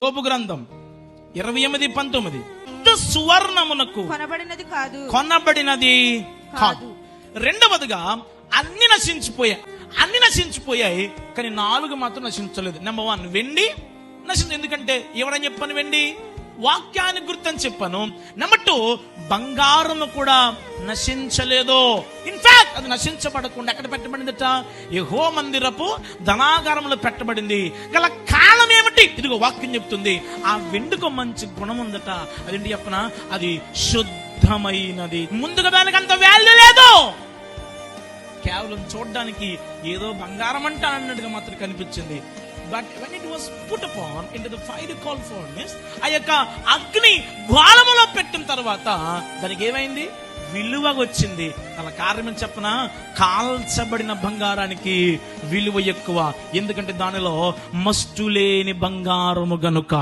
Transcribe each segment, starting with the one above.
యోబు గ్రంథం 28:19 సువర్ణమునకు కొనబడినది కాదు. రెండవదిగా అన్ని నశించిపోయాయి కానీ 4 మాత్రం నశించలేదు. నెంబర్ 1 వెండి ఎందుకంటే ఎవరని చెప్పాను, వెండి వాక్యాన్ని గుర్తని చెప్పాను. నెంబర్ 2 బంగారము కూడా నశించలేదు. ఇన్ఫాక్ట్ అది నశించబడకుండా ఎక్కడ పెట్టబడిందట? యెహోవా మందిరపు ధనాగారంలో పెట్టబడింది. గల కారణం ఏమిటి? ఇదిగో వాక్యం చెప్తుంది. ఆ వెండికి మంచి గుణం ఉందట. అదేంటి చెప్పనా? అది శుద్ధమైనది. ముందుగా దానికి అంత వాల్యూ లేదు, కేవలం చూడడానికి ఏదో బంగారం అంటా అన్నట్టుగా మాత్రం కనిపించింది. But when it was put upon into the fiery coal furnace, ఆ యొక్క అగ్ని జ్వాలములో పెట్టిన తర్వాత దానికి ఏమైంది? విలువ వచ్చింది. అలా కారణం చెప్పనా? కాల్చబడిన బంగారానికి విలువ ఎక్కువ. ఎందుకంటే దానిలో మస్టు లేని బంగారము గనుక.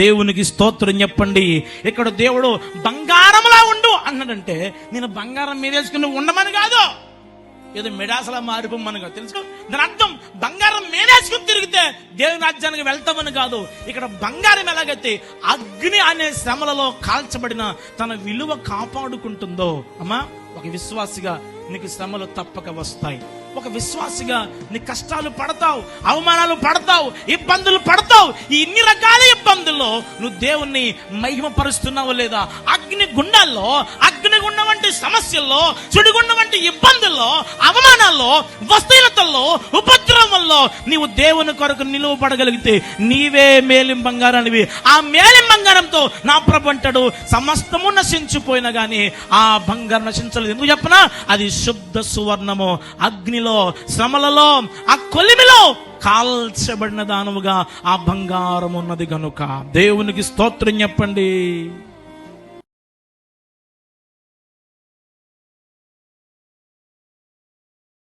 దేవునికి స్తోత్రం చెప్పండి. ఇక్కడ దేవుడు బంగారములా ఉండు అన్నాడంటే నేను బంగారం మీదేసుకుని ఉండమని కాదు, ఏదో మెడాసలా మారిపోమని కాదు. తెలుసు, దాని అర్థం బంగారం మేనేసుకుని తిరిగితే దేవుని రాజ్యానికి వెళ్తామని కాదు. ఇక్కడ బంగారం ఎలాగైతే అగ్ని అనే శ్రమలలో కాల్చబడిన తన విలువ కాపాడుకుంటుందో, అమ్మా ఒక విశ్వాసిగా నీకు శ్రమలు తప్పక వస్తాయి. ఒక విశ్వాసిగా నీ కష్టాలు పడతావు, అవమానాలు పడతావు, ఇబ్బందులు పడతావు. ఈ ఇన్ని రకాల ఇబ్బందుల్లో నువ్వు దేవుణ్ణి మహిమపరుస్తున్నావు లేదా? అగ్నిగుండాల్లో, అగ్నిగుండం వంటి సమస్యల్లో, సుడిగుండం వంటి ఇబ్బందుల్లో, అవమానాల్లో, వస్తువులతో, ఉపద్రవంలో నీవు దేవుని కొరకు నిలువబడగలిగితే నీవే మేలిం బంగారానివి. ఆ మేలిం బంగారంతో నా ప్రభు అంటాడు, సమస్తము నశించిపోయినా గానీ ఆ బంగారం నశించలేదు. ఎందుకు చెప్పనా? అది శుద్ధ సువర్ణము. అగ్నిలో, శ్రమలలో, ఆ కొలిమిలో కాల్చబడిన దానముగా ఆ బంగారం ఉన్నది గనుక. దేవునికి స్తోత్రం చెప్పండి.